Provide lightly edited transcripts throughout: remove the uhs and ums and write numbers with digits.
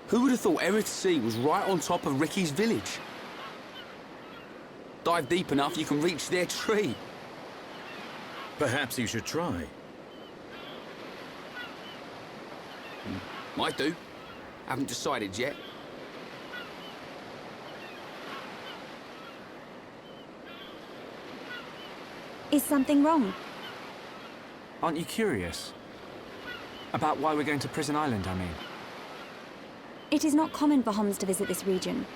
Who would have thought Erith Sea was right on top of Ricky's village? Dive deep enough, you can reach their tree. Perhaps you should try. Might do. Haven't decided yet. Is something wrong? Aren't you curious? About why we're going to Prison Island, I mean. It is not common for Homs to visit this region.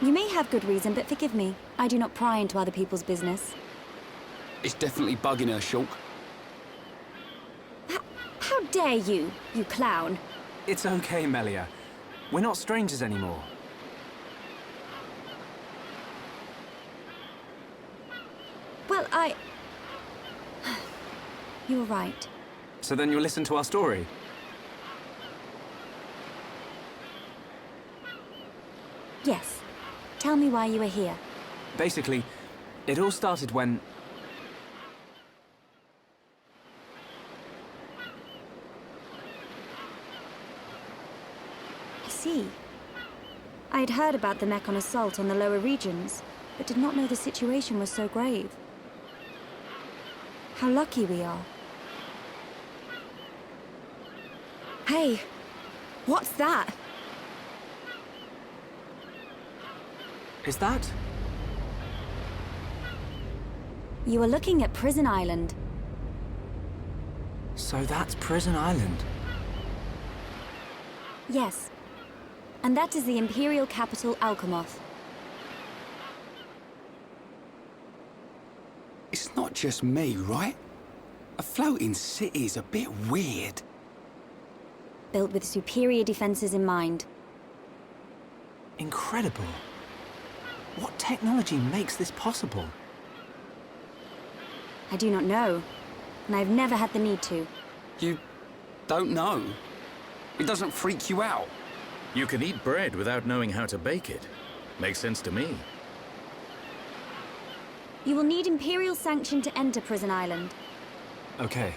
You may have good reason, but forgive me. I do not pry into other people's business. It's definitely bugging her, Shulk. How dare you, you clown? It's okay, Melia. We're not strangers anymore. Well, You're right. So then you'll listen to our story? Yes. Tell me why you are here. Basically, it all started when... I see. I had heard about the Mekon assault on the lower regions, but did not know the situation was so grave. How lucky we are. Hey! What's that? Is that? You are looking at Prison Island. So that's Prison Island. Yes. And that is the Imperial capital, Alcamoth. It's not just me, right? A floating city's a bit weird. Built with superior defenses in mind. Incredible. What technology makes this possible? I do not know, and I've never had the need to. You don't know? It doesn't freak you out? You can eat bread without knowing how to bake it. Makes sense to me. You will need Imperial sanction to enter Prison Island. Okay.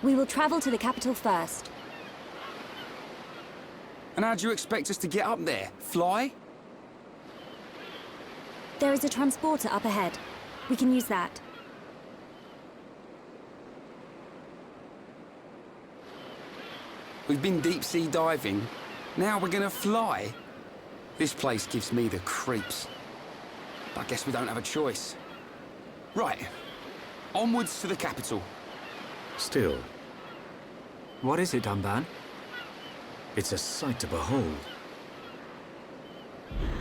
We will travel to the capital first. And how do you expect us to get up there? Fly? There is a transporter up ahead. We can use that. We've been deep-sea diving. Now we're gonna fly? This place gives me the creeps. I guess we don't have a choice. Right. Onwards to the capital. Still, What is it, Dunban? it's a sight to behold.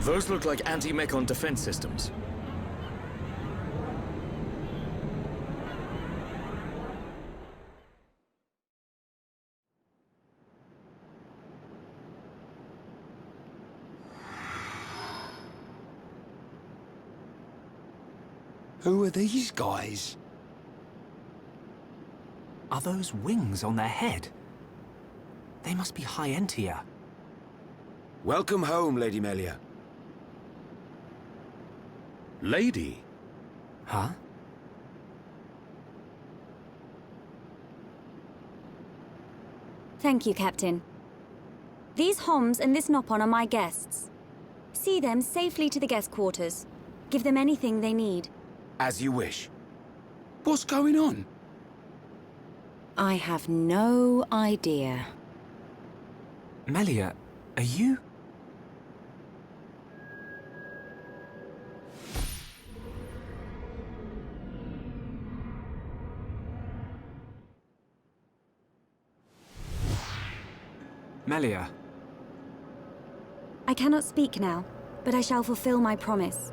Those look like anti-Mekon defense systems. Who are these guys? Are those wings on their head? They must be high Entia. Welcome home, Lady Melia. Lady? Huh? Thank you, Captain. These Homs and this Nopon are my guests. See them safely to the guest quarters. Give them anything they need. As you wish. What's going on? I have no idea. Melia, are you? Melia. I cannot speak now, but I shall fulfill my promise.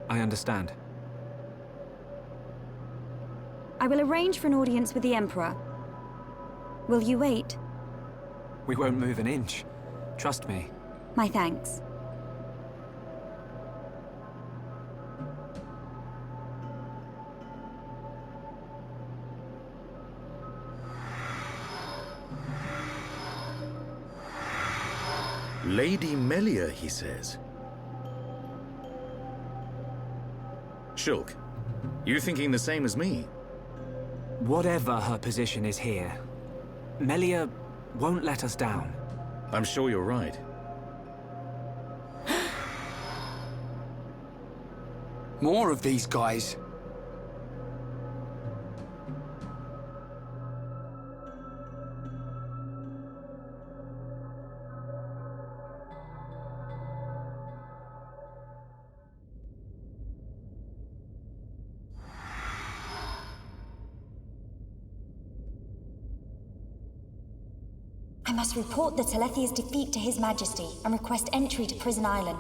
I understand. I will arrange for an audience with the Emperor. Will you wait? We won't move an inch. Trust me. My thanks. Lady Melia, he says. Shulk, you thinking the same as me? Whatever her position is here, Melia won't let us down. I'm sure you're right. More of these guys. I must report the Telethia's defeat to His Majesty and request entry to Prison Island.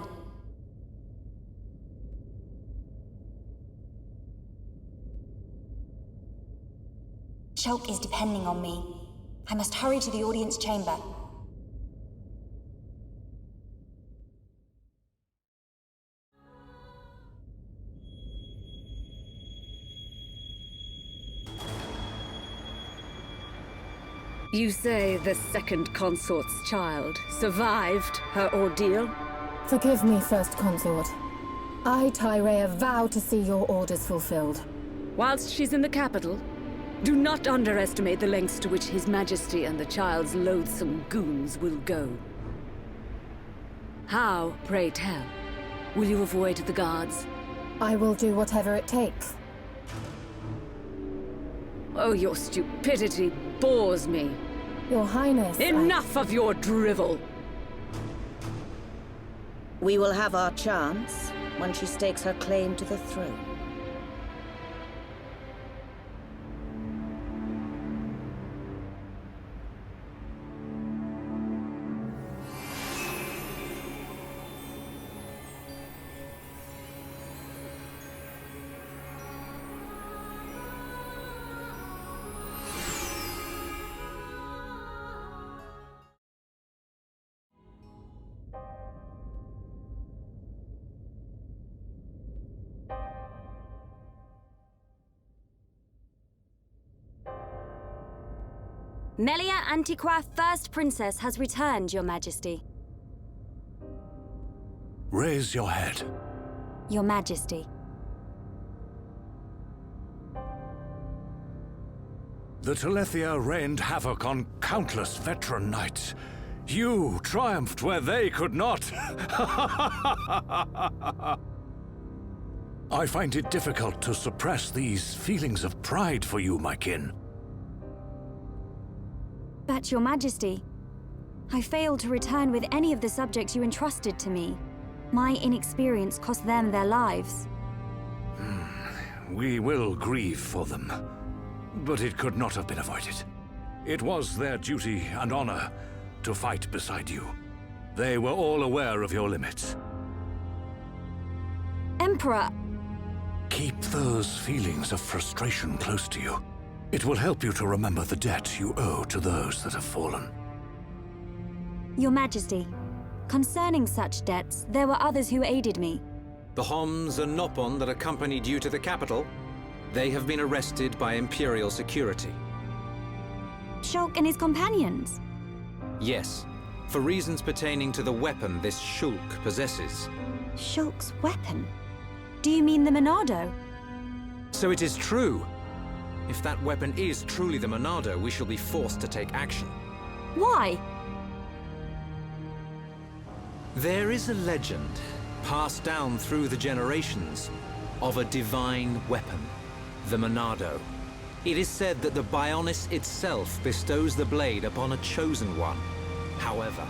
Shulk is depending on me. I must hurry to the audience chamber. You say the second consort's child survived her ordeal? Forgive me, First Consort. I, Tyrea, vow to see your orders fulfilled. Whilst she's in the capital, do not underestimate the lengths to which His Majesty and the child's loathsome goons will go. How, pray tell, will you avoid the guards? I will do whatever it takes. Oh, your stupidity bores me. Your Highness, Enough of your drivel! We will have our chance when she stakes her claim to the throne. Melia Antiqua, First Princess, has returned, Your Majesty. Raise your head. Your Majesty. The Telethia rained havoc on countless veteran knights. You triumphed where they could not. I find it difficult to suppress these feelings of pride for you, my kin. But, Your Majesty, I failed to return with any of the subjects you entrusted to me. My inexperience cost them their lives. We will grieve for them, but it could not have been avoided. It was their duty and honor to fight beside you. They were all aware of your limits. Emperor! Keep those feelings of frustration close to you. It will help you to remember the debt you owe to those that have fallen. Your Majesty, concerning such debts, there were others who aided me. The Homs and Nopon that accompanied you to the capital, they have been arrested by Imperial security. Shulk and his companions? Yes, for reasons pertaining to the weapon this Shulk possesses. Shulk's weapon? Do you mean the Monado? So it is true. If that weapon is truly the Monado, we shall be forced to take action. Why? There is a legend, passed down through the generations, of a divine weapon, the Monado. It is said that the Bionis itself bestows the blade upon a chosen one. However,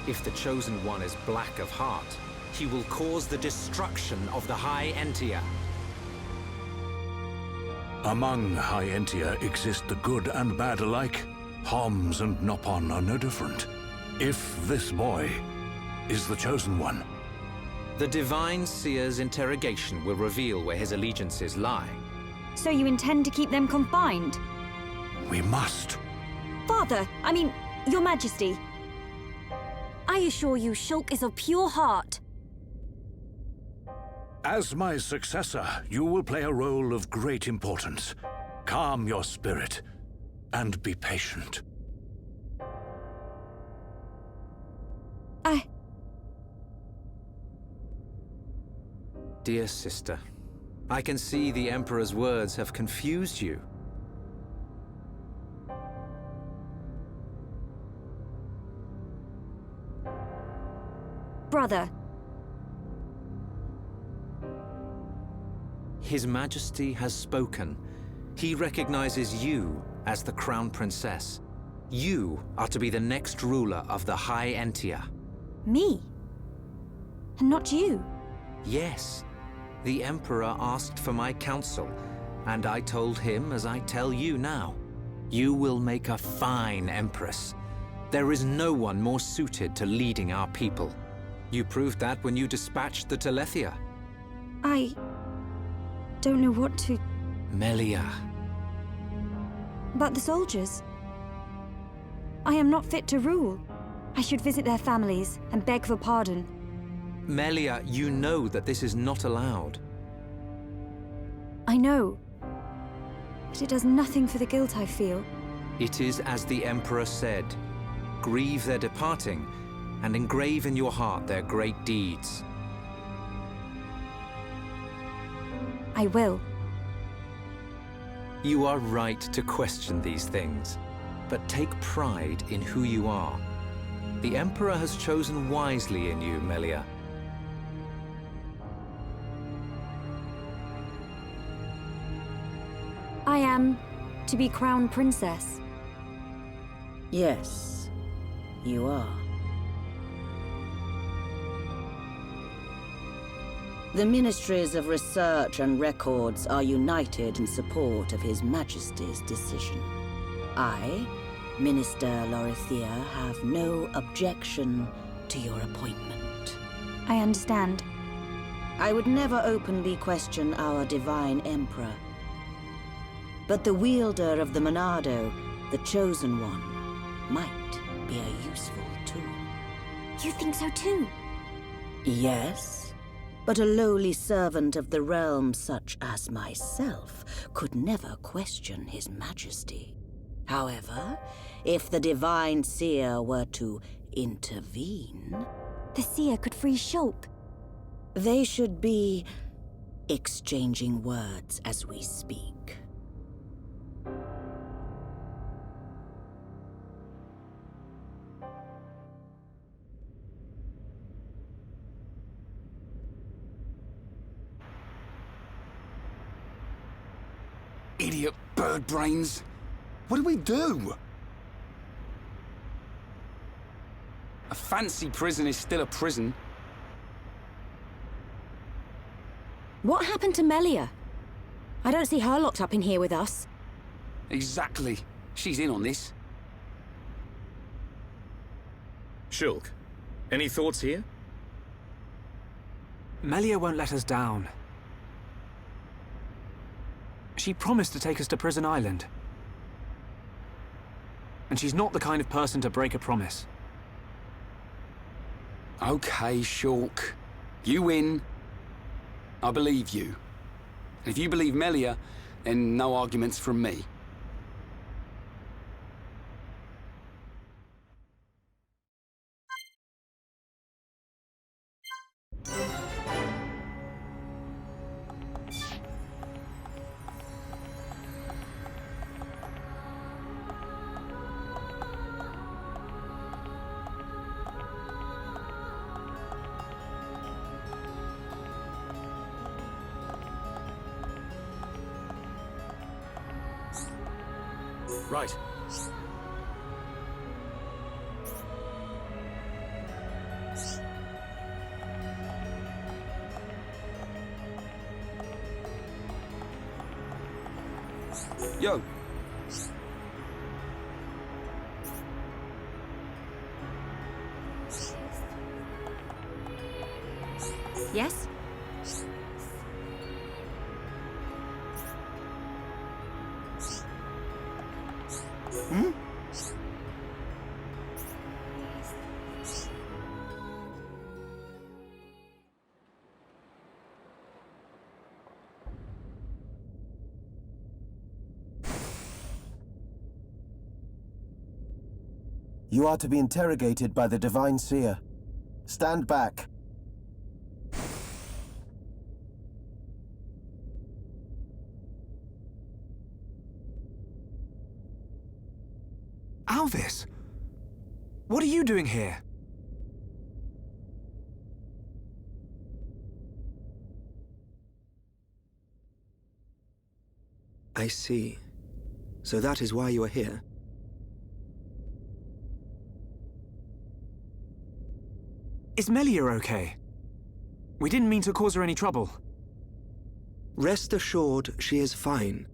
if the chosen one is black of heart, he will cause the destruction of the High Entia. Among High Entia exist the good and bad alike. Homs and Nopon are no different. If this boy is the chosen one, the Divine Seer's interrogation will reveal where his allegiances lie. So you intend to keep them confined? we must. Father, Your Majesty. I assure you, Shulk is of pure heart. As my successor, you will play a role of great importance. Calm your spirit and be patient. Dear sister, I can see the Emperor's words have confused you. Brother. His Majesty has spoken. He recognizes you as the Crown Princess. You are to be the next ruler of the High Entia. Me? And not you? Yes. The Emperor asked for my counsel, and I told him as I tell you now. You will make a fine Empress. There is no one more suited to leading our people. You proved that when you dispatched the Telethia. I don't know what to... Melia. But the soldiers? I am not fit to rule. I should visit their families and beg for pardon. Melia, you know that this is not allowed. I know. But it does nothing for the guilt I feel. It is as the Emperor said. Grieve their departing, and engrave in your heart their great deeds. I will. You are right to question these things, but take pride in who you are. The Emperor has chosen wisely in you, Melia. I am to be Crown Princess. Yes, you are. The Ministries of Research and Records are united in support of His Majesty's decision. I, Minister Lorithia, have no objection to your appointment. I understand. I would never openly question our Divine Emperor. But the wielder of the Monado, the Chosen One, might be a useful tool. You think so too? Yes, but a lowly servant of the realm such as myself could never question His Majesty. However, if the Divine Seer were to intervene... The Seer could free Shulk. They should be exchanging words as we speak. Idiot bird brains. What do we do? A fancy prison is still a prison. What happened to Melia? I don't see her locked up in here with us. Exactly. She's in on this. Shulk, any thoughts here? Melia won't let us down. She promised to take us to Prison Island. And she's not the kind of person to break a promise. Okay, Shulk. You win. I believe you. And if you believe Melia, then no arguments from me. Right. Yo. Yes? Hmm? You are to be interrogated by the Divine Seer. Stand back. Alvis! What are you doing here? I see. So that is why you are here. Is Melia okay? We didn't mean to cause her any trouble. Rest assured, she is fine.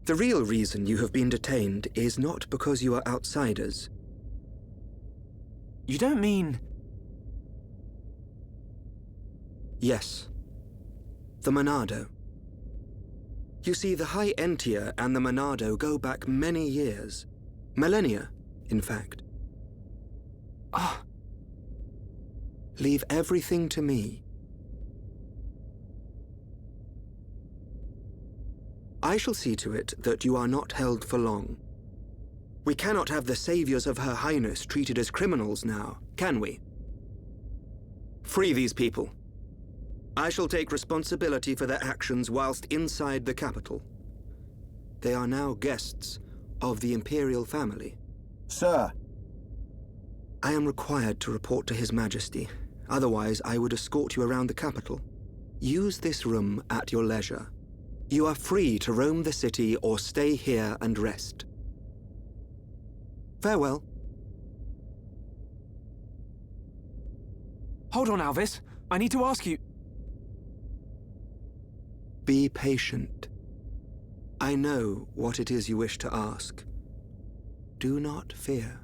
The real reason you have been detained is not because you are outsiders. You don't mean... Yes. The Monado. You see, the High Entia and the Monado go back many years. Millennia, in fact. Ah. Leave everything to me. I shall see to it that you are not held for long. We cannot have the saviors of Her Highness treated as criminals now, can we? Free these people. I shall take responsibility for their actions whilst inside the capital. They are now guests of the Imperial family. Sir. I am required to report to His Majesty. Otherwise, I would escort you around the capital. Use this room at your leisure. You are free to roam the city or stay here and rest. Farewell. Hold on, Alvis. I need to ask you... Be patient. I know what it is you wish to ask. Do not fear.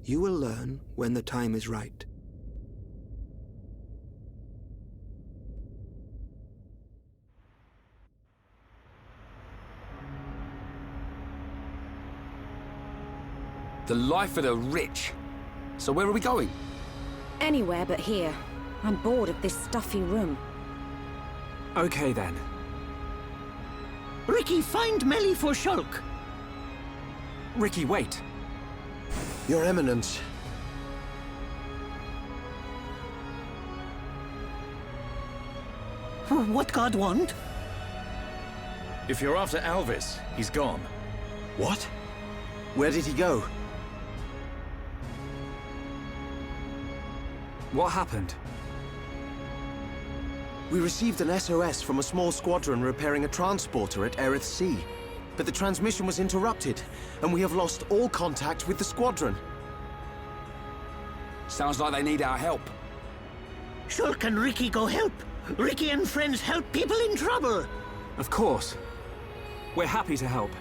You will learn when the time is right. The life of the rich. So where are we going? Anywhere but here. I'm bored of this stuffy room. Okay, then. Ricky, find Melly for Shulk. Ricky, wait. Your Eminence. What God want? If you're after Alvis, he's gone. What? Where did he go? What happened? We received an SOS from a small squadron repairing a transporter at Erith Sea. But the transmission was interrupted, and we have lost all contact with the squadron. Sounds like they need our help. Shulk and Ricky go help. Ricky and friends help people in trouble. Of course. We're happy to help.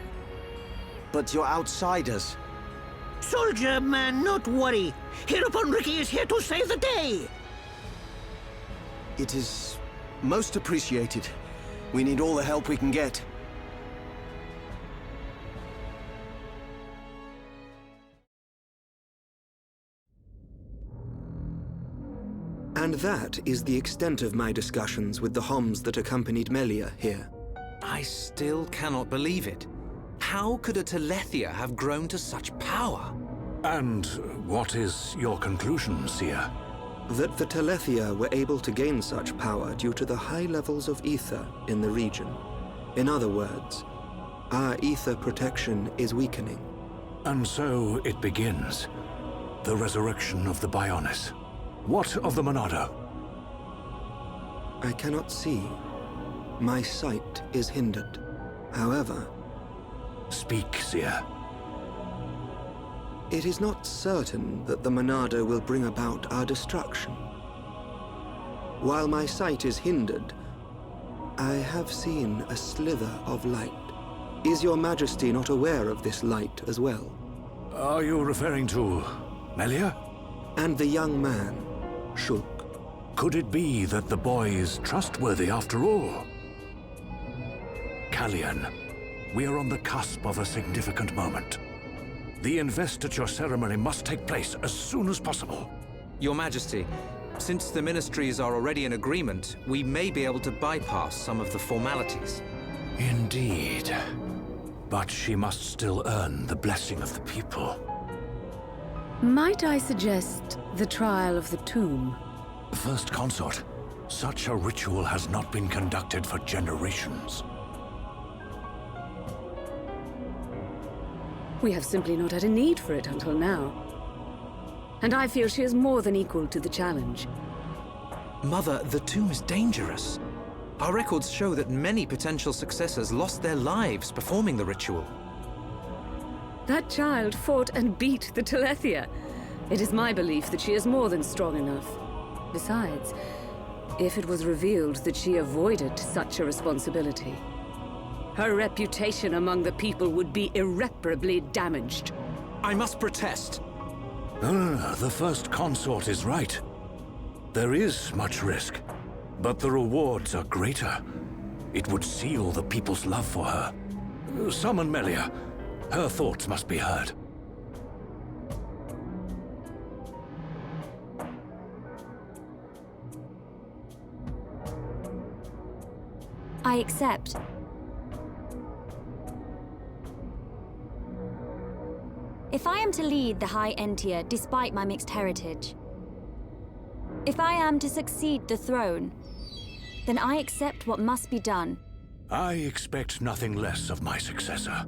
But you're outsiders. Soldier man, not worry. Hereupon Ricky is here to save the day. It is most appreciated. We need all the help we can get. And that is the extent of my discussions with the Homs that accompanied Melia here. I still cannot believe it. How could a Telethia have grown to such power? And what is your conclusion, Seer? That the Telethia were able to gain such power due to the high levels of ether in the region. In other words, our ether protection is weakening. And so it begins. The resurrection of the Bionis. What of the Monado? I cannot see. My sight is hindered. However... Speak, Seer. It is not certain that the Monado will bring about our destruction. While my sight is hindered, I have seen a slither of light. Is your Majesty not aware of this light as well? Are you referring to Melia? And the young man, Shulk. Could it be that the boy is trustworthy after all? Kallian, we are on the cusp of a significant moment. The investiture ceremony must take place as soon as possible. Your Majesty, since the ministries are already in agreement, we may be able to bypass some of the formalities. Indeed. But she must still earn the blessing of the people. Might I suggest the trial of the tomb? First Consort, such a ritual has not been conducted for generations. We have simply not had a need for it until now. And I feel she is more than equal to the challenge. Mother, the tomb is dangerous. Our records show that many potential successors lost their lives performing the ritual. That child fought and beat the Telethia. It is my belief that she is more than strong enough. Besides, if it was revealed that she avoided such a responsibility, her reputation among the people would be irreparably damaged. I must protest. No, the first consort is right. There is much risk, but the rewards are greater. It would seal the people's love for her. Summon Melia. Her thoughts must be heard. I accept. If I am to lead the High Entia despite my mixed heritage, if I am to succeed the throne, then I accept what must be done. I expect nothing less of my successor.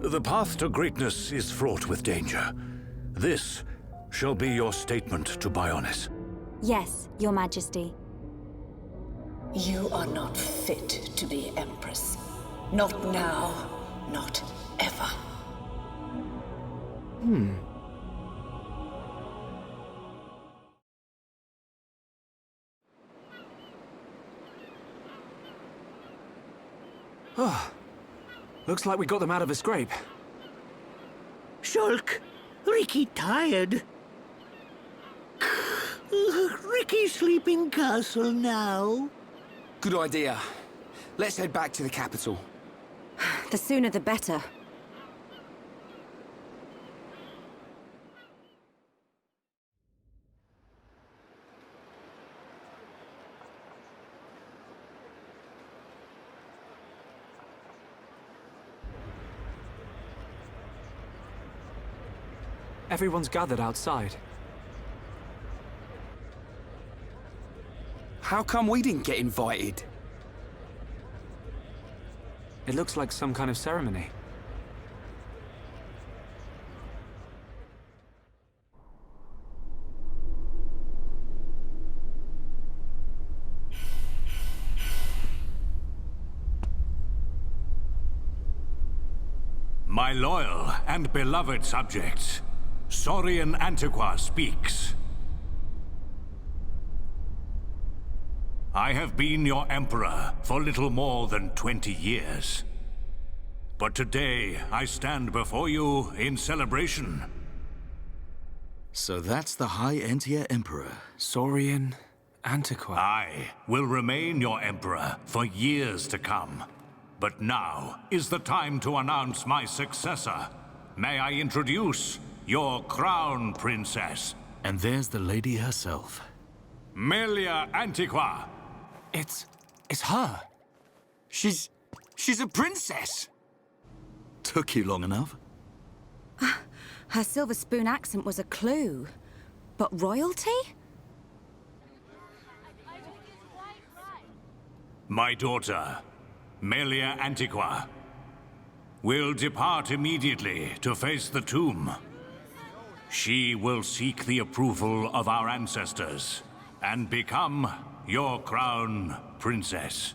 The path to greatness is fraught with danger. This shall be your statement to Bionis. Yes, Your Majesty. You are not fit to be Empress. Not now, not ever. Oh, looks like we got them out of a scrape. Shulk, Ricky tired. Ricky sleep in castle now. Good idea. Let's head back to the capital. The sooner the better. Everyone's gathered outside. How come we didn't get invited? It looks like some kind of ceremony. My loyal and beloved subjects, Saurian Antiqua speaks. I have been your emperor for little more than 20 years. But today I stand before you in celebration. So that's the High Entia Emperor. Saurian Antiqua. I will remain your emperor for years to come. But now is the time to announce my successor. May I introduce your crown princess? And there's the lady herself. Melia Antiqua. It's her. She's a princess. Took you long enough? Her silver spoon accent was a clue. But royalty? My daughter, Melia Antiqua, will depart immediately to face the tomb. She will seek the approval of our ancestors and become your crown princess.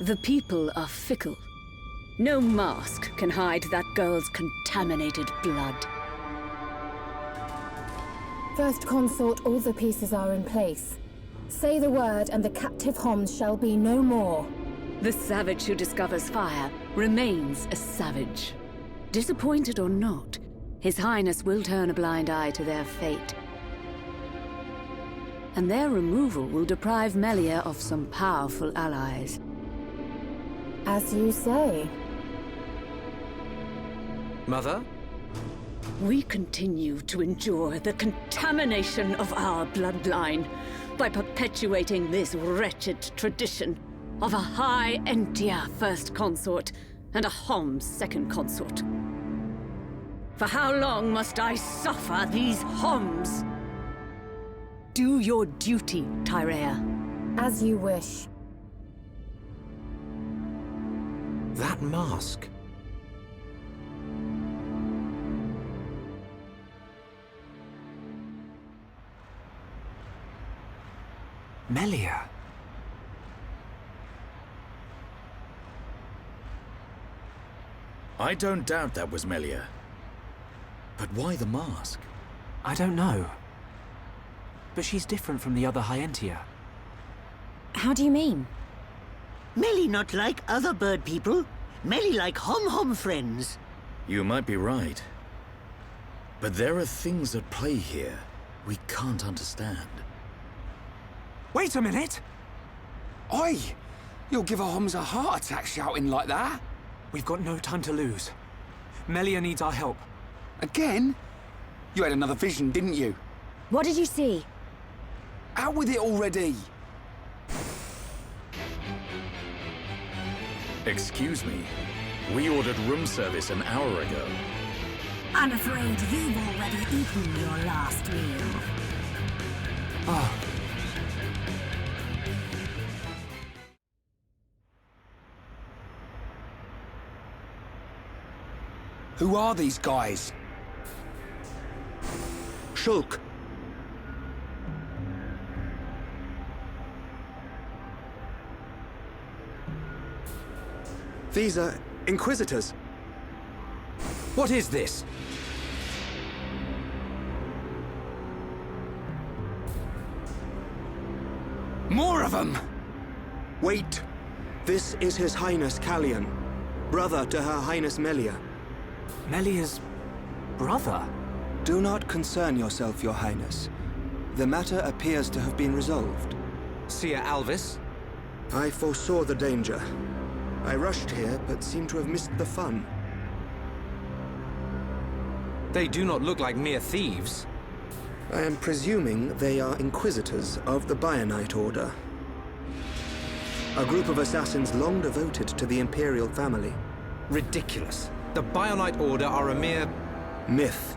The people are fickle. No mask can hide that girl's contaminated blood. First Consort, all the pieces are in place. Say the word and the captive Homs shall be no more. The savage who discovers fire remains a savage. Disappointed or not, His Highness will turn a blind eye to their fate. And their removal will deprive Melia of some powerful allies. As you say. Mother? We continue to endure the contamination of our bloodline by perpetuating this wretched tradition of a High Entia first consort and a Homs second consort. For how long must I suffer these Homs? Do your duty, Tyrea. As you wish. That mask. Melia. I don't doubt that was Melia. But why the mask? I don't know. But she's different from the other Hyentia. How do you mean? Melly not like other bird people. Melly like hom-hom friends. You might be right. But there are things at play here we can't understand. Wait a minute! Oi! You'll give a Homs a heart attack shouting like that. We've got no time to lose. Melia needs our help. Again? You had another vision, didn't you? What did you see? Out with it already! Excuse me. We ordered room service an hour ago. I'm afraid you've already eaten your last meal. Oh. Who are these guys? Shulk. These are Inquisitors. What is this? More of them! Wait. This is His Highness Callian, brother to Her Highness Melia. Melia's brother? Do not concern yourself, Your Highness. The matter appears to have been resolved. Seer Alvis? I foresaw the danger. I rushed here, but seem to have missed the fun. They do not look like mere thieves. I am presuming they are Inquisitors of the Bionite Order. A group of assassins long devoted to the Imperial family. Ridiculous. The Bionite Order are a mere... myth.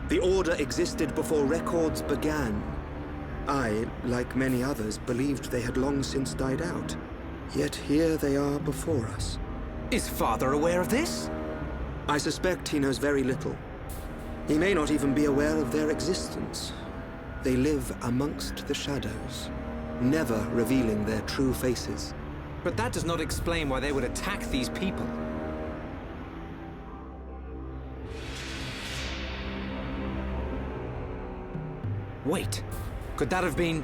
The Order existed before records began. I, like many others, believed they had long since died out. Yet here they are before us. Is Father aware of this? I suspect he knows very little. He may not even be aware of their existence. They live amongst the shadows, never revealing their true faces. But that does not explain why they would attack these people. Wait, could that have been...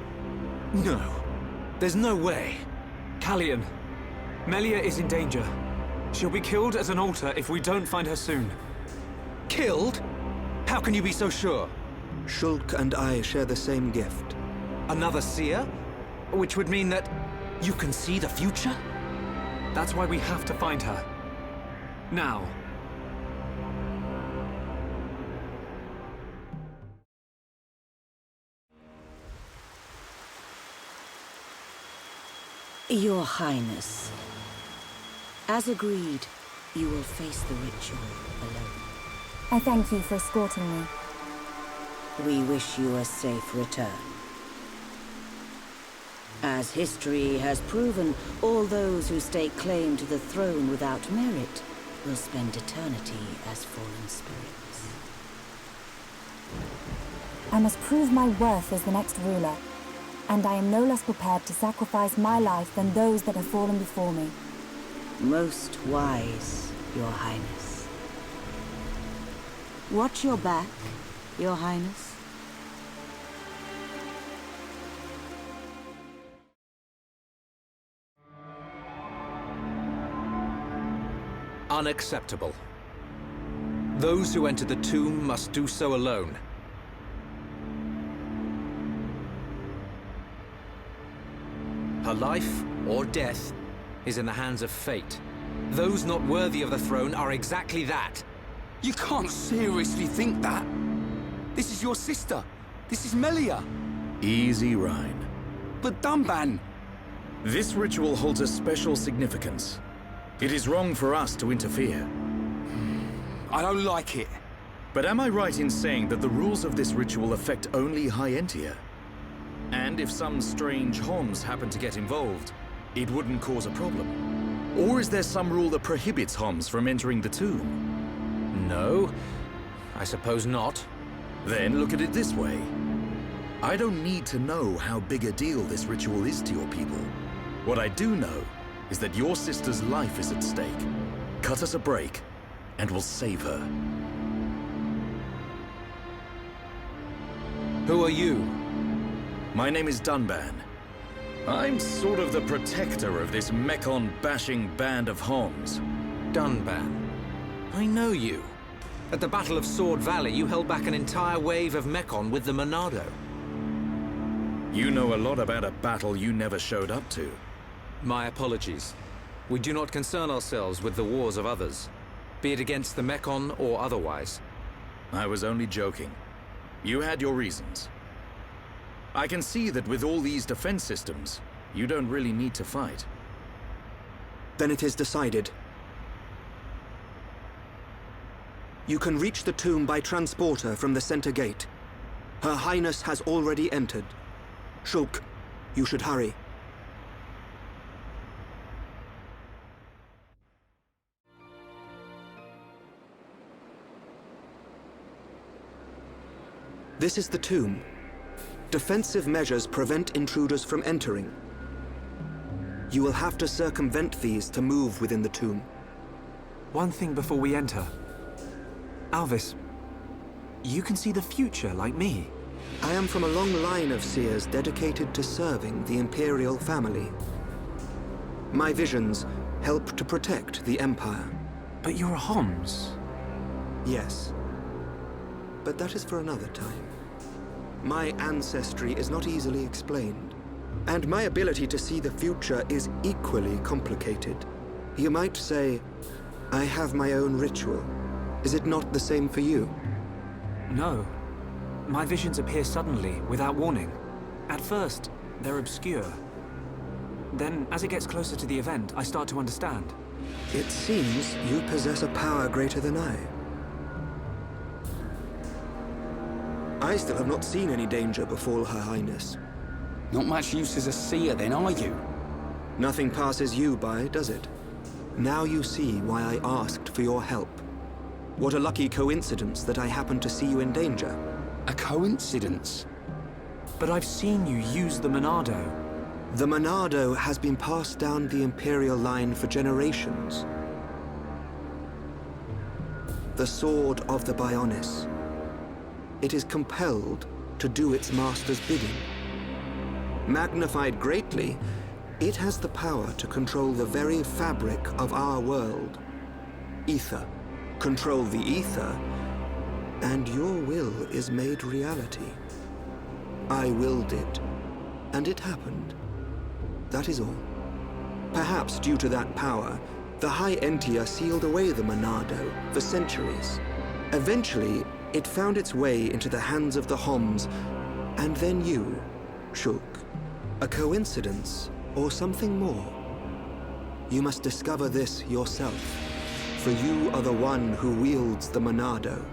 No, there's no way. Callian, Melia is in danger. She'll be killed at an altar if we don't find her soon. Killed? How can you be so sure? Shulk and I share the same gift. Another seer? Which would mean that you can see the future? That's why we have to find her. Now. Your Highness, as agreed, you will face the ritual alone. I thank you for escorting me. We wish you a safe return. As history has proven, all those who stake claim to the throne without merit will spend eternity as fallen spirits. I must prove my worth as the next ruler, and I am no less prepared to sacrifice my life than those that have fallen before me. Most wise, Your Highness. Watch your back, Your Highness. Unacceptable. Those who enter the tomb must do so alone. Her life, or death, is in the hands of fate. Those not worthy of the throne are exactly that. You can't seriously think that. This is your sister. This is Melia. Easy, Rhine. But Dunban... This ritual holds a special significance. It is wrong for us to interfere. I don't like it. But am I right in saying that the rules of this ritual affect only High Entia? And if some strange Homs happen to get involved, it wouldn't cause a problem? Or is there some rule that prohibits Homs from entering the tomb? No, I suppose not. Then look at it this way. I don't need to know how big a deal this ritual is to your people. What I do know is that your sister's life is at stake. Cut us a break, and we'll save her. Who are you? My name is Dunban. I'm sort of the protector of this Mekon-bashing band of Homs. Dunban. I know you. At the Battle of Sword Valley, you held back an entire wave of Mekon with the Monado. You know a lot about a battle you never showed up to. My apologies. We do not concern ourselves with the wars of others, be it against the Mekon or otherwise. I was only joking. You had your reasons. I can see that with all these defense systems, you don't really need to fight. Then it is decided. You can reach the tomb by transporter from the center gate. Her Highness has already entered. Shulk, you should hurry. This is the tomb. Defensive measures prevent intruders from entering. You will have to circumvent these to move within the tomb. One thing before we enter. Alvis, you can see the future like me. I am from a long line of seers dedicated to serving the Imperial family. My visions help to protect the Empire. But you're a Homs. Yes. But that is for another time. My ancestry is not easily explained, and my ability to see the future is equally complicated. You might say, I have my own ritual. Is it not the same for you? No. My visions appear suddenly, without warning. At first, they're obscure. Then, as it gets closer to the event, I start to understand. It seems you possess a power greater than I. I still have not seen any danger befall Her Highness. Not much use as a seer then, are you? Nothing passes you by, does it? Now you see why I asked for your help. What a lucky coincidence that I happened to see you in danger. A coincidence? But I've seen you use the Monado. The Monado has been passed down the Imperial line for generations. The sword of the Bionis. It is compelled to do its master's bidding. Magnified greatly, it has the power to control the very fabric of our world. Ether. Control the ether, and your will is made reality. I willed it, and it happened. That is all. Perhaps due to that power, the High Entia sealed away the Monado for centuries. Eventually, it found its way into the hands of the Homs, and then you, Shulk. A coincidence, or something more? You must discover this yourself, for you are the one who wields the Monado.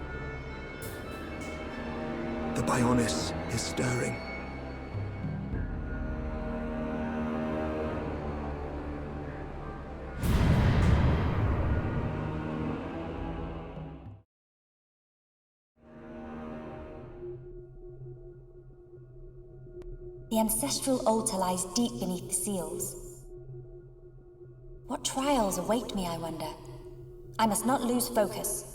The Bionis is stirring. The ancestral altar lies deep beneath the seals. What trials await me, I wonder? I must not lose focus.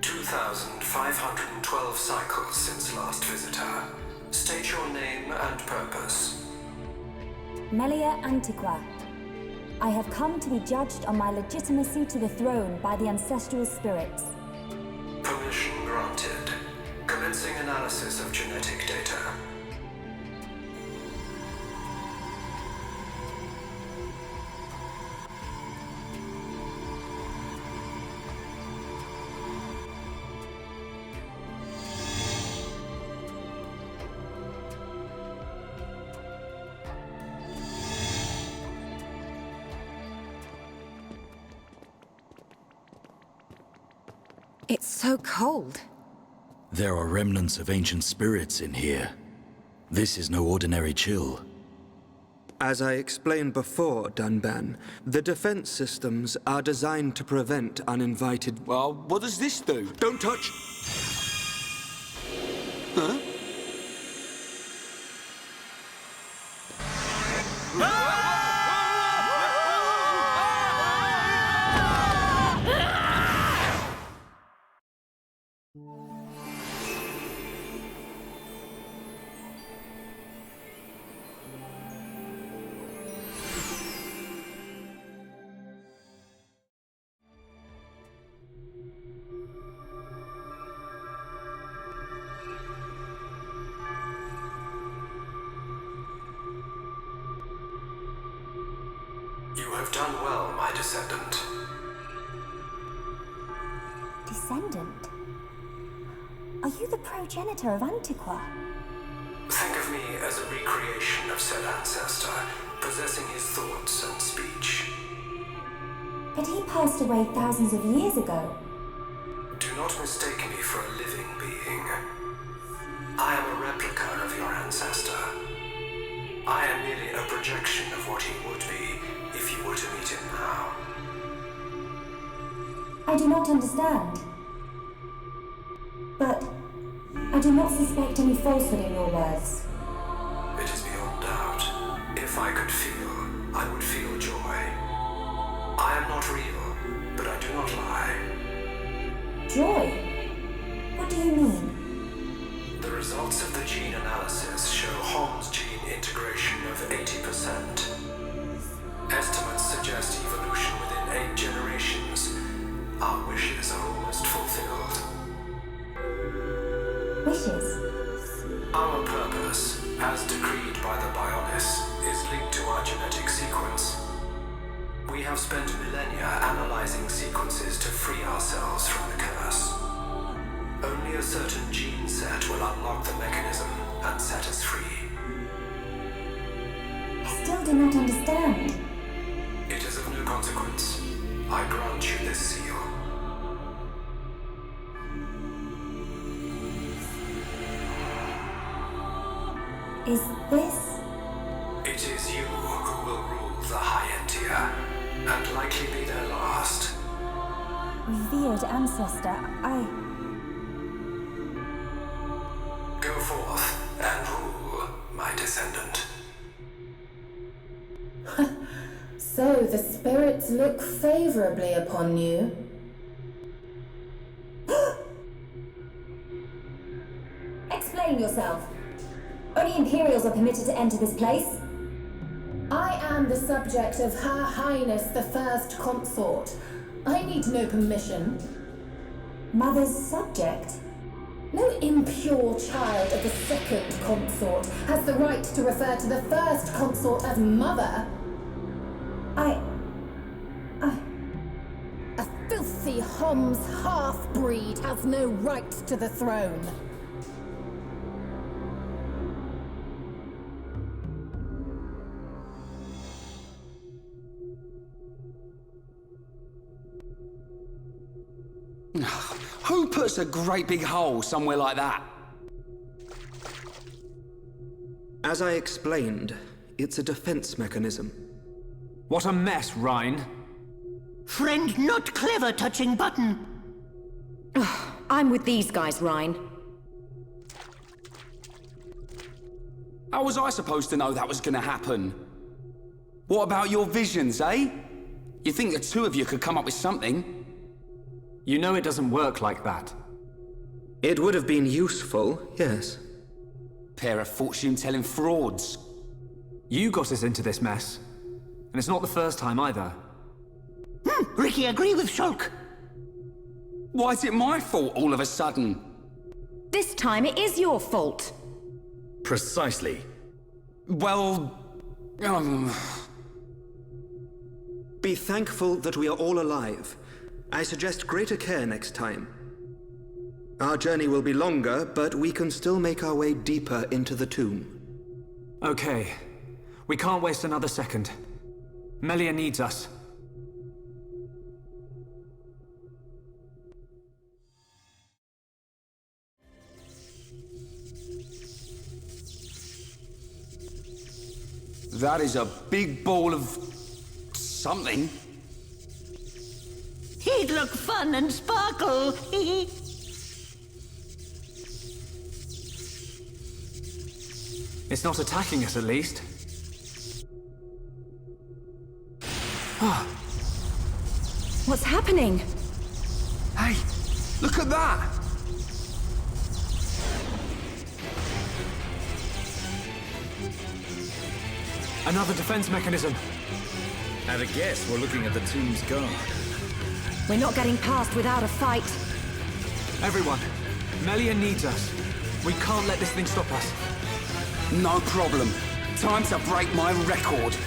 "2,512 cycles since last visitor. State your name and purpose." Melia Antiqua. I have come to be judged on my legitimacy to the throne by the ancestral spirits. Permission granted. Commencing analysis of genetic data. It's so cold. There are remnants of ancient spirits in here. This is no ordinary chill. As I explained before, Dunban, the defense systems are designed to prevent uninvited... Well, what does this do? Don't touch! Huh? You have done well, my descendant. Descendant? Are you the progenitor of Antiqua? Think of me as a recreation of said ancestor, possessing his thoughts and speech. But he passed away thousands of years ago. Do not mistake me for a living being. I am a replica of your ancestor. I am merely a projection of what he would be if you were to meet him now. I do not understand. But I do not suspect any falsehood in your words. It is beyond doubt. If I could feel, I would feel joy. I am not real, but I do not lie. Joy? What do you mean? The results of the gene analysis show Holmes' gene integration of 80%. Estimates suggest evolution within 8 generations. Our wishes are almost fulfilled. Wishes? Our purpose, as decreed by the Bionis, is linked to our genetic sequence. We have spent millennia analyzing sequences to free ourselves from the curse. Only a certain gene set will unlock the mechanism and set us free. I still do not understand. It is of no consequence. I grant you this seal. Is this? It is you who will rule the High Entia, and likely be their last. Revered ancestor, Go forth and rule, my descendant. So the spirits look favorably upon you. Explain yourself. Only Imperials are permitted to enter this place. I am the subject of Her Highness the First Consort. I need no permission. Mother's subject? No impure child of the Second Consort has the right to refer to the First Consort as Mother. A filthy Homs half-breed has no right to the throne. Who puts a great big hole somewhere like that? As I explained, it's a defense mechanism. What a mess, Rhine. Friend not clever touching button. I'm with these guys, Rhine. How was I supposed to know that was gonna happen? What about your visions, eh? You think the two of you could come up with something? You know it doesn't work like that. It would have been useful, yes. Pair of fortune-telling frauds. You got us into this mess. And it's not the first time either. Ricky, agree with Shulk. Why is it my fault all of a sudden? This time it is your fault. Precisely. Well... Be thankful that we are all alive. I suggest greater care next time. Our journey will be longer, but we can still make our way deeper into the tomb. Okay. We can't waste another second. Melia needs us. That is a big ball of... something. He'd look fun and sparkle. It's not attacking us, at least. What's happening? Hey, look at that! Another defense mechanism. At a guess, we're looking at the tomb's guard. We're not getting past without a fight. Everyone, Melia needs us. We can't let this thing stop us. No problem. Time to break my record.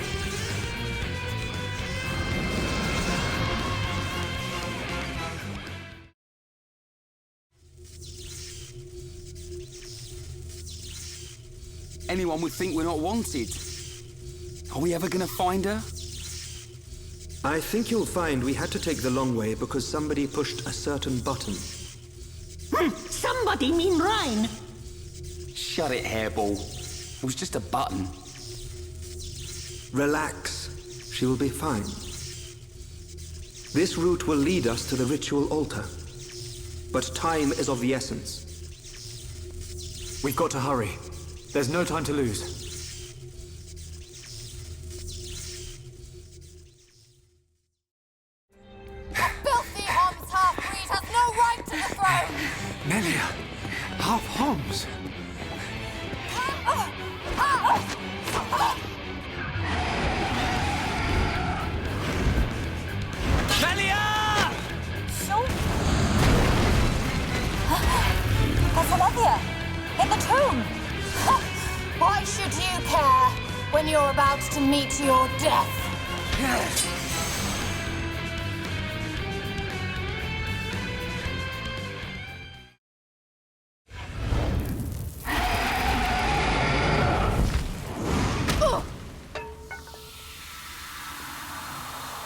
Anyone would think we're not wanted. Are we ever gonna find her? I think you'll find we had to take the long way because somebody pushed a certain button. Somebody mean Rhine. Shut it, hairball. It was just a button. Relax. She will be fine. This route will lead us to the ritual altar. But time is of the essence. We've got to hurry. There's no time to lose. Filthy Homs half-breed has no right to the throne! Melia! Half Homs! Melia! That's Olivia! In the tomb! Why should you care when you're about to meet your death?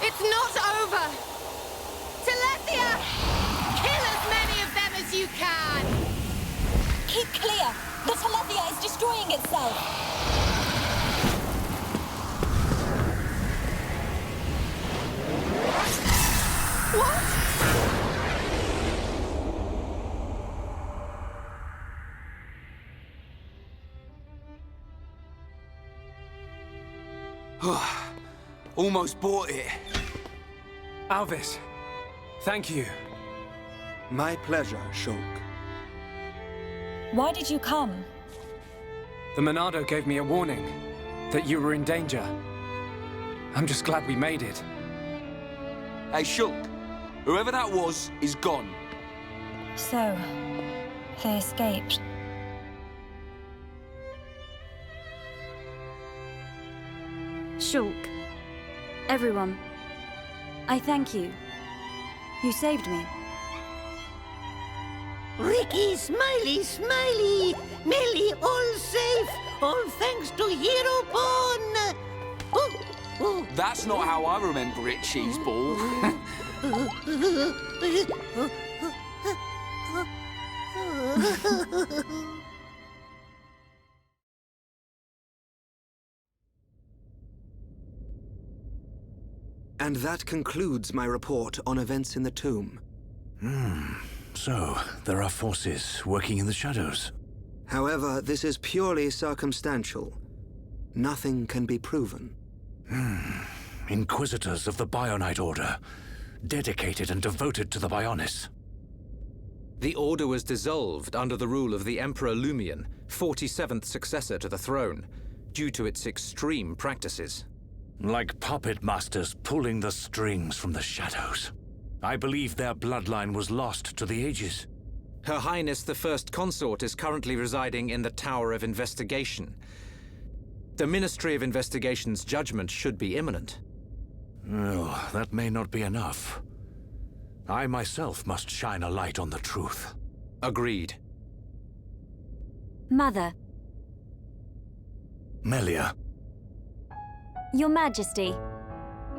It's not over! Telethia! Kill as many of them as you can! Keep clear! The Telethia is destroying itself! What? Almost bought it. Alvis, thank you. My pleasure, Shulk. Why did you come? The Monado gave me a warning that you were in danger. I'm just glad we made it. Hey, Shulk. Whoever that was is gone. So, they escaped. Shulk. Everyone. I thank you. You saved me. Ricky, smiley, smiley. Melly, all safe. All thanks to Hero Pawn. Oh. That's not how I remember it, Cheeseball. And that concludes my report on events in the tomb. So, there are forces working in the shadows. However, this is purely circumstantial. Nothing can be proven. Inquisitors of the Bionite Order, dedicated and devoted to the Bionis. The Order was dissolved under the rule of the Emperor Lumion, 47th successor to the throne, due to its extreme practices. Like puppet masters pulling the strings from the shadows. I believe their bloodline was lost to the ages. Her Highness the First Consort is currently residing in the Tower of Investigation. The Ministry of Investigation's judgment should be imminent. Oh, that may not be enough. I myself must shine a light on the truth. Agreed. Mother. Melia. Your Majesty.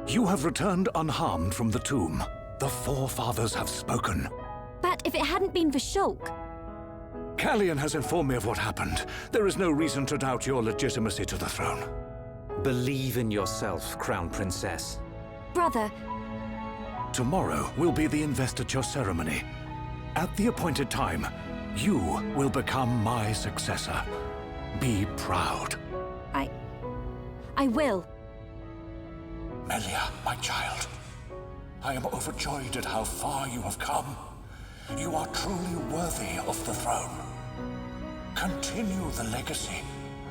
You have returned unharmed from the tomb. The forefathers have spoken. But if it hadn't been for Shulk... Callian has informed me of what happened. There is no reason to doubt your legitimacy to the throne. Believe in yourself, Crown Princess. Brother... Tomorrow will be the investiture ceremony. At the appointed time, you will become my successor. Be proud. I will. Melia, my child. I am overjoyed at how far you have come. You are truly worthy of the throne. Continue the legacy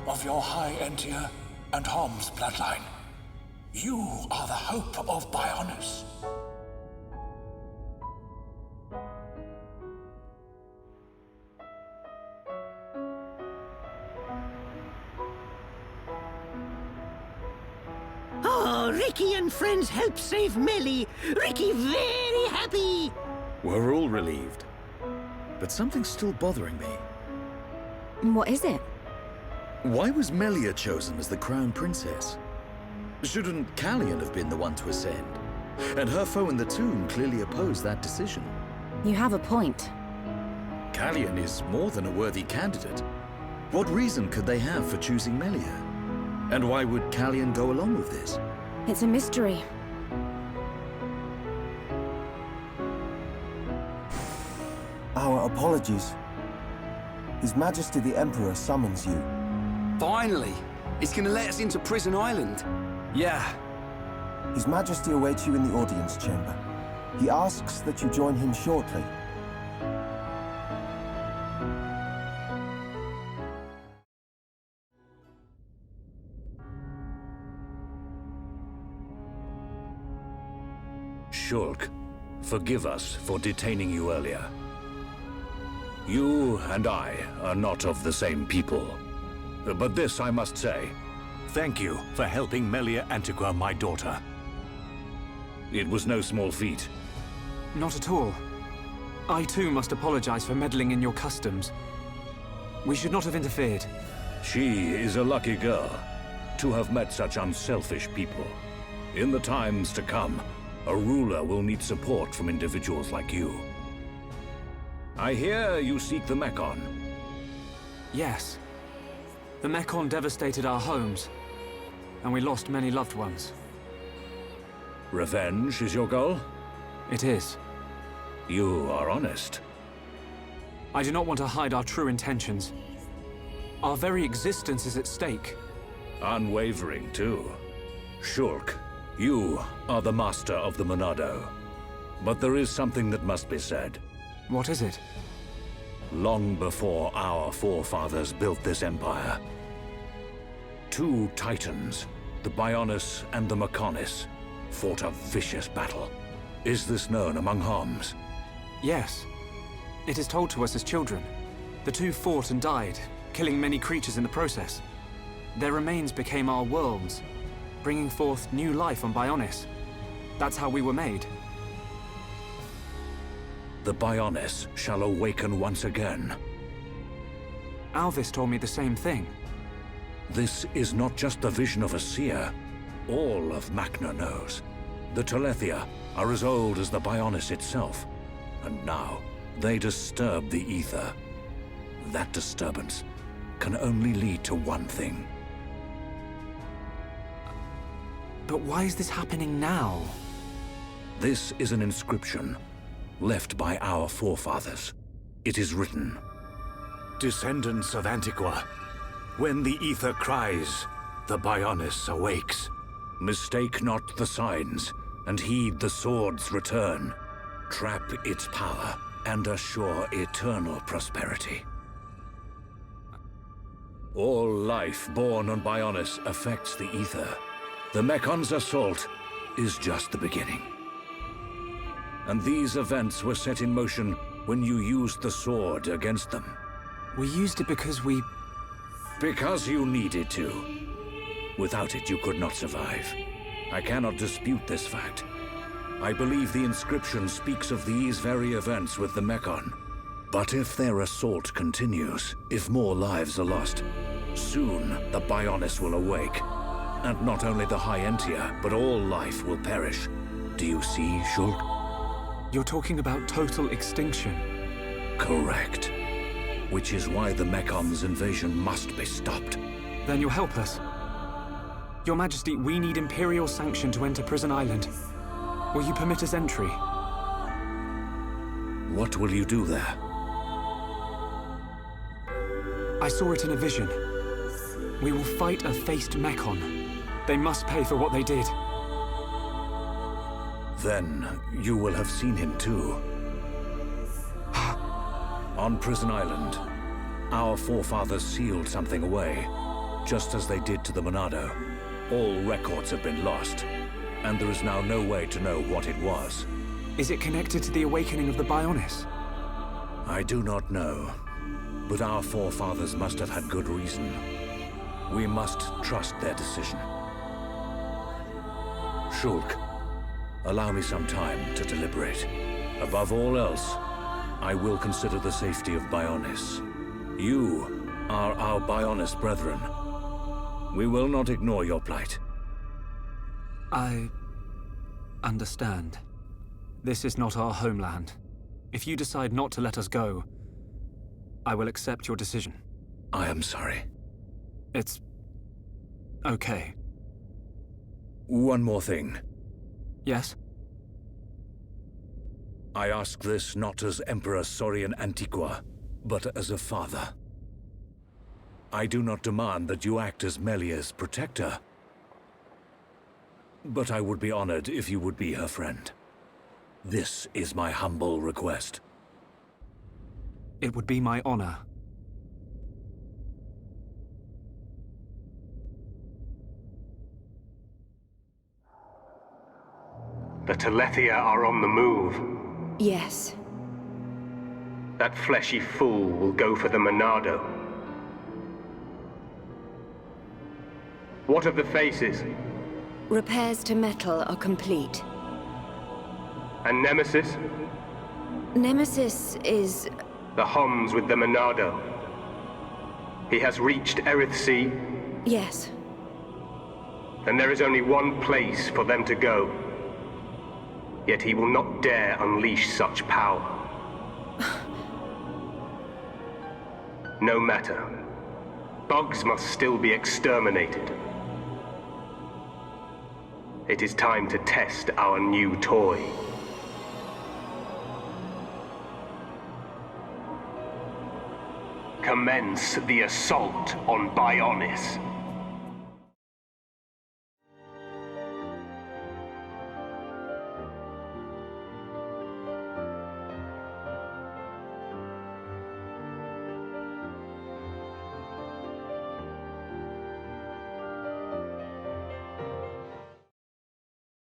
of your High Entia and Hom's bloodline. You are the hope of Bionis. Oh, Ricky and friends helped save Melly. Ricky very happy. We're all relieved. But something's still bothering me. What is it? Why was Melia chosen as the Crown Princess? Shouldn't Callian have been the one to ascend? And her foe in the tomb clearly opposed that decision. You have a point. Callian is more than a worthy candidate. What reason could they have for choosing Melia? And why would Callian go along with this? It's a mystery. Our apologies. His Majesty the Emperor summons you. Finally! He's gonna let us into Prison Island. Yeah. His Majesty awaits you in the audience chamber. He asks that you join him shortly. Shulk, forgive us for detaining you earlier. You and I are not of the same people. But this I must say. Thank you for helping Melia Antiqua, my daughter. It was no small feat. Not at all. I too must apologize for meddling in your customs. We should not have interfered. She is a lucky girl to have met such unselfish people. In the times to come, a ruler will need support from individuals like you. I hear you seek the Mekon. Yes. The Mekon devastated our homes, and we lost many loved ones. Revenge is your goal? It is. You are honest. I do not want to hide our true intentions. Our very existence is at stake. Unwavering, too. Shulk, you are the master of the Monado. But there is something that must be said. What is it? Long before our forefathers built this empire, two titans, the Bionis and the Mekonis, fought a vicious battle. Is this known among Homs? Yes. It is told to us as children. The two fought and died, killing many creatures in the process. Their remains became our worlds, bringing forth new life on Bionis. That's how we were made. The Bionis shall awaken once again. Alvis told me the same thing. This is not just the vision of a seer. All of Makna knows. The Telethia are as old as the Bionis itself. And now, they disturb the ether. That disturbance can only lead to one thing. But why is this happening now? This is an inscription left by our forefathers. It is written, "Descendants of Antiqua, when the ether cries, the Bionis awakes. Mistake not the signs, and heed the sword's return. Trap its power, and assure eternal prosperity." All life born on Bionis affects the ether. The Mekon's assault is just the beginning. And these events were set in motion when you used the sword against them. We used it because we... Because you needed to. Without it, you could not survive. I cannot dispute this fact. I believe the inscription speaks of these very events with the Mekon. But if their assault continues, if more lives are lost, soon the Bionis will awake. And not only the High Entia, but all life will perish. Do you see, Shulk? You're talking about total extinction. Correct. Which is why the Mekon's invasion must be stopped. Then you'll help us. Your Majesty, we need Imperial sanction to enter Prison Island. Will you permit us entry? What will you do there? I saw it in a vision. We will fight a faced Mekon. They must pay for what they did. Then you will have seen him too. On Prison Island, our forefathers sealed something away, just as they did to the Monado. All records have been lost, and there is now no way to know what it was. Is it connected to the awakening of the Bionis? I do not know, but our forefathers must have had good reason. We must trust their decision. Shulk, allow me some time to deliberate. Above all else, I will consider the safety of Bionis. You are our Bionis brethren. We will not ignore your plight. I understand. This is not our homeland. If you decide not to let us go, I will accept your decision. I am sorry. It's okay. One more thing. Yes? I ask this not as Emperor Saurian Antiqua, but as a father. I do not demand that you act as Melia's protector, but I would be honored if you would be her friend. This is my humble request. It would be my honor. The Telethia are on the move. Yes. That fleshy fool will go for the Monado. What of the faces? Repairs to metal are complete. And Nemesis? Nemesis is... The Homs with the Monado. He has reached Erith Sea? Yes. Then there is only one place for them to go. Yet he will not dare unleash such power. No matter. Bugs must still be exterminated. It is time to test our new toy. Commence the assault on Bionis.